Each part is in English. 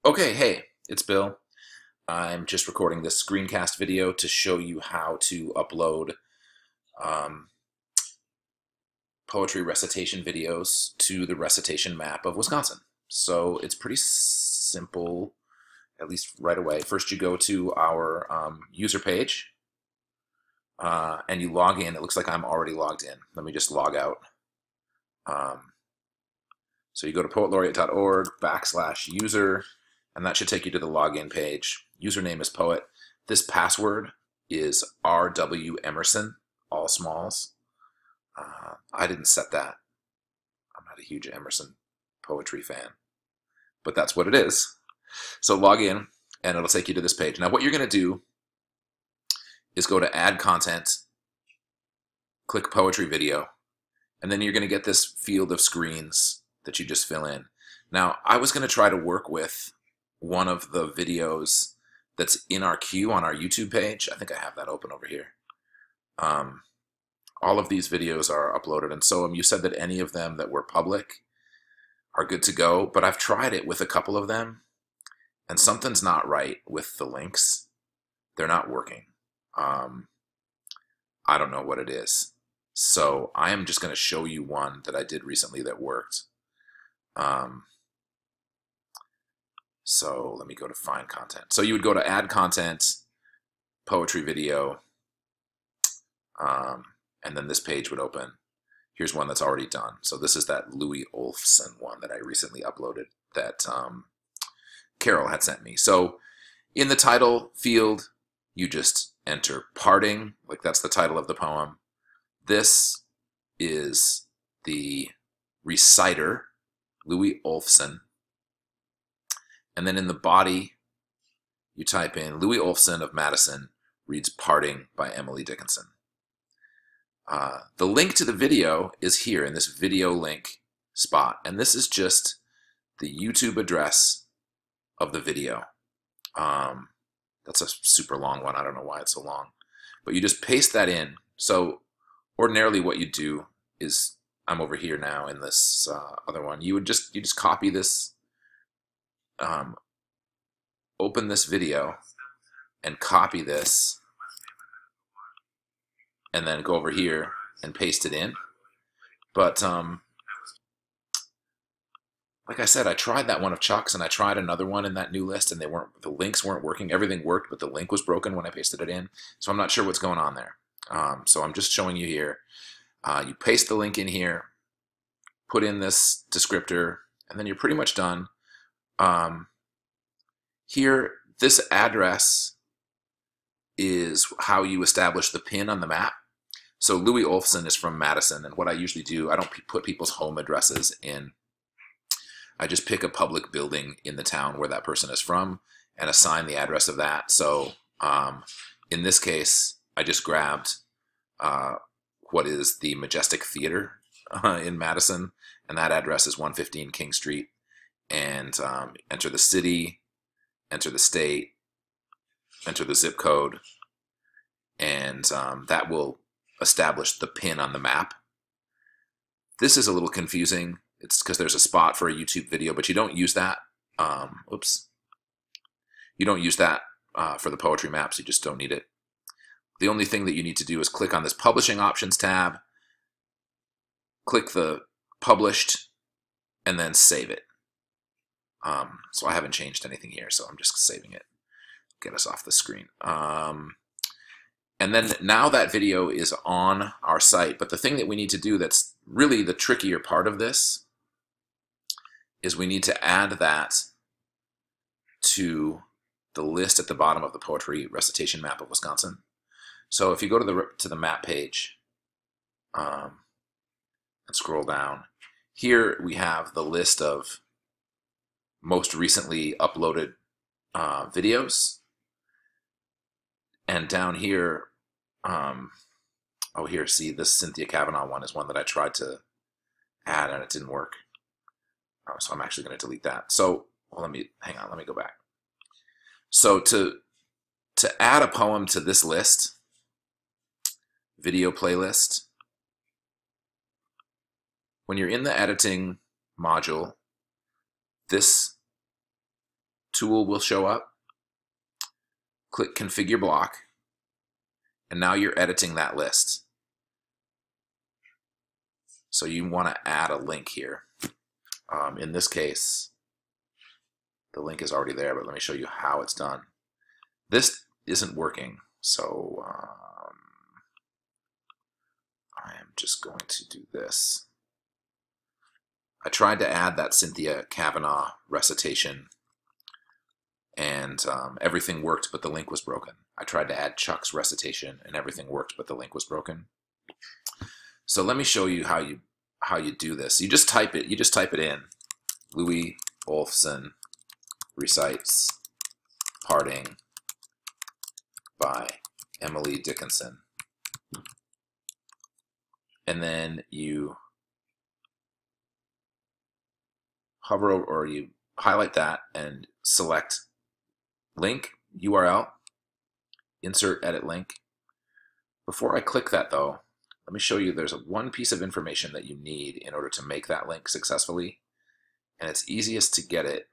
Okay, hey, it's Bill. I'm just recording this screencast video to show you how to upload um, poetry recitation videos to the recitation map of Wisconsin. So it's pretty simple, at least right away. First you go to our user page and you log in. It looks like I'm already logged in. Let me just log out. So you go to poetlaureate.org/user, and that should take you to the login page. Username is poet. This password is R.W. Emerson, all smalls. I didn't set that. I'm not a huge Emerson poetry fan, but that's what it is. So log in, and it'll take you to this page. Now what you're going to do is go to Add Content, click Poetry Video, and then you're going to get this field of screens that you just fill in. Now, I was going to try to work with one of the videos that's in our queue on our YouTube page. I think I have that open over here. All of these videos are uploaded, and so you said that any of them that were public are good to go, but I've tried it with a couple of them, and something's not right with the links. They're not working. I don't know what it is. So I am just going to show you one that I did recently that worked. So let me go to Find Content. So you would go to Add Content, Poetry Video, and then this page would open. Here's one that's already done. So this is that Louis Olfson one that I recently uploaded that Carol had sent me. So in the title field, you just enter Parting, like that's the title of the poem. This is the reciter, Louis Olfson. And then in the body, you type in Louis Olfson of Madison reads Parting by Emily Dickinson. The link to the video is here in this video link spot. And this is just the YouTube address of the video. That's a super long one. I don't know why it's so long. But you just paste that in. So ordinarily what you do is, I'm over here now in this other one, you just copy this, open this video and copy this, and then go over here and paste it in. But like I said, I tried that one of Chuck's, and I tried another one in that new list, and the links weren't working. Everything worked, but the link was broken when I pasted it in. So I'm not sure what's going on there. So I'm just showing you here. You paste the link in here, put in this descriptor, and then you're pretty much done. Here, this address is how you establish the pin on the map. So Louis Olfson is from Madison, and what I usually do, I don't put people's home addresses in. I just pick a public building in the town where that person is from and assign the address of that. So in this case, I just grabbed what is the Majestic Theater in Madison, and that address is 115 King Street. And enter the city, enter the state, enter the zip code, and that will establish the pin on the map. This is a little confusing. It's because there's a spot for a YouTube video, but you don't use that. You don't use that for the poetry maps. You just don't need it. The only thing that you need to do is click on this Publishing Options tab, click the Published, and then save it. So I haven't changed anything here, so I'm just saving it. Get us off the screen. And then now that video is on our site, but the thing that we need to do that's really the trickier part of this is we need to add that to the list at the bottom of the poetry recitation map of Wisconsin. So if you go to the map page and scroll down, here we have the list of most recently uploaded videos, and down here, oh here, see, this Cynthia Kavanaugh one is one that I tried to add and it didn't work. So I'm actually going to delete that. So well, hang on, let me go back. So to add a poem to this list, video playlist, when you're in the editing module, this tool will show up. Click Configure Block, and now you're editing that list. So you want to add a link here. In this case, the link is already there, but let me show you how it's done. This isn't working, so I am just going to do this. I tried to add that Cynthia Kavanaugh recitation, and everything worked, but the link was broken. I tried to add Chuck's recitation, and everything worked, but the link was broken. So let me show you how you do this. You just type it. You just type it in. Louis Olfson recites Parting by Emily Dickinson, and then you hover over, or you highlight that and select link, URL, insert edit link. Before I click that though, let me show you there's one piece of information that you need in order to make that link successfully, and it's easiest to get it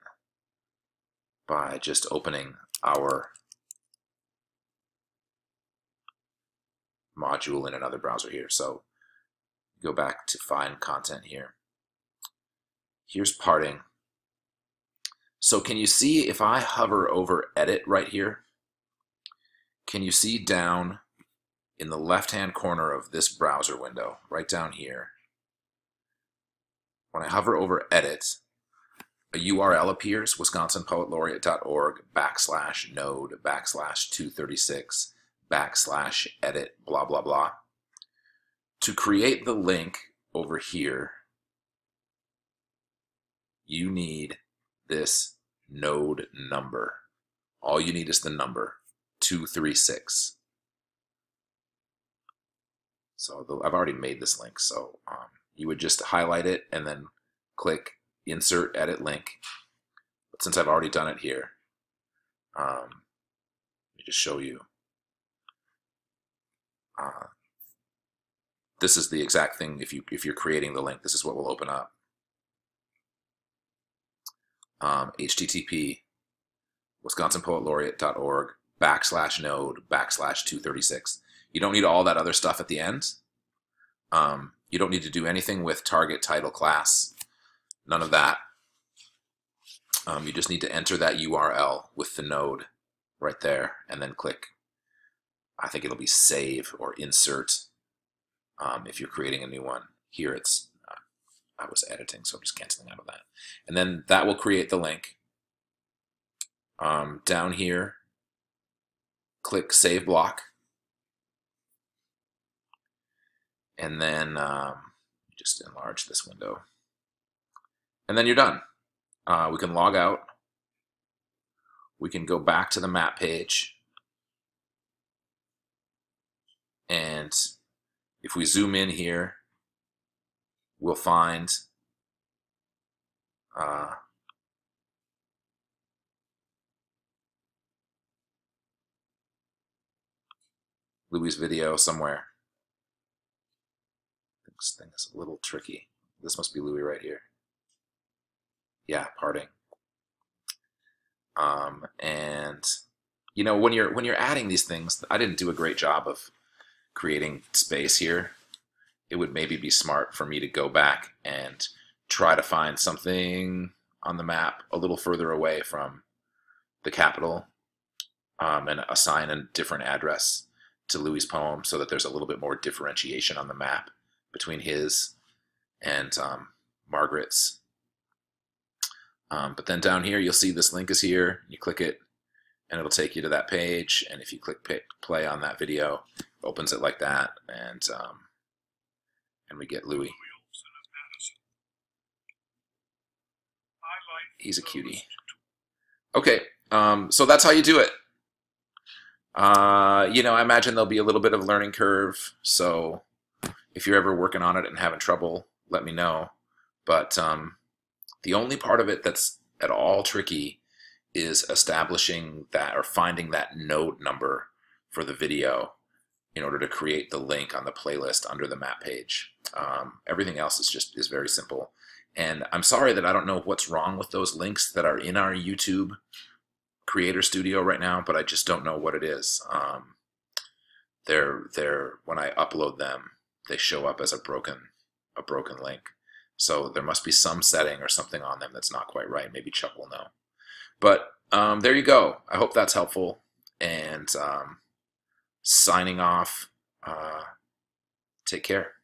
by just opening our module in another browser here. So go back to find content here. Here's Parting. So can you see, if I hover over edit right here, can you see down in the left-hand corner of this browser window, right down here, when I hover over edit, a URL appears, wisconsinpoetlaureate.org/node/236/edit blah blah blah. To create the link over here, you need this node number. All you need is the number 236. So I've already made this link, so you would just highlight it and then click Insert Edit Link. But since I've already done it here, let me just show you. This is the exact thing. If you're creating the link, this is what will open up. HTTP wisconsinpoetlaureate.org/node/236. You don't need all that other stuff at the end. You don't need to do anything with target, title, class, none of that. You just need to enter that URL with the node right there, and then click, I think it'll be save or insert if you're creating a new one. Here it's, I was editing, so I'm just canceling out of that. And then that will create the link. Down here, click Save Block. And then just enlarge this window. And then you're done. We can log out. We can go back to the map page. And if we zoom in here, we'll find Louis' video somewhere. This thing is a little tricky. This must be Louis right here. Yeah, Parting. And you know, when you're adding these things, I didn't do a great job of creating space here. It would maybe be smart for me to go back and try to find something on the map a little further away from the capital, and assign a different address to Louis' poem so that there's a little bit more differentiation on the map between his and Margaret's. But then down here, you'll see this link is here. You click it, and it'll take you to that page. And if you click play on that video, it opens it like that, and we get Louis. He's a cutie. Okay, so that's how you do it. You know, I imagine there'll be a little bit of learning curve, so if you're ever working on it and having trouble, let me know. But the only part of it that's at all tricky is establishing that, or finding that node number for the video in order to create the link on the playlist under the map page. Everything else is very simple. And I'm sorry that I don't know what's wrong with those links that are in our YouTube Creator Studio right now, but I just don't know what it is. When I upload them, they show up as a broken link. So there must be some setting or something on them that's not quite right. Maybe Chuck will know. But there you go. I hope that's helpful. And signing off. Take care.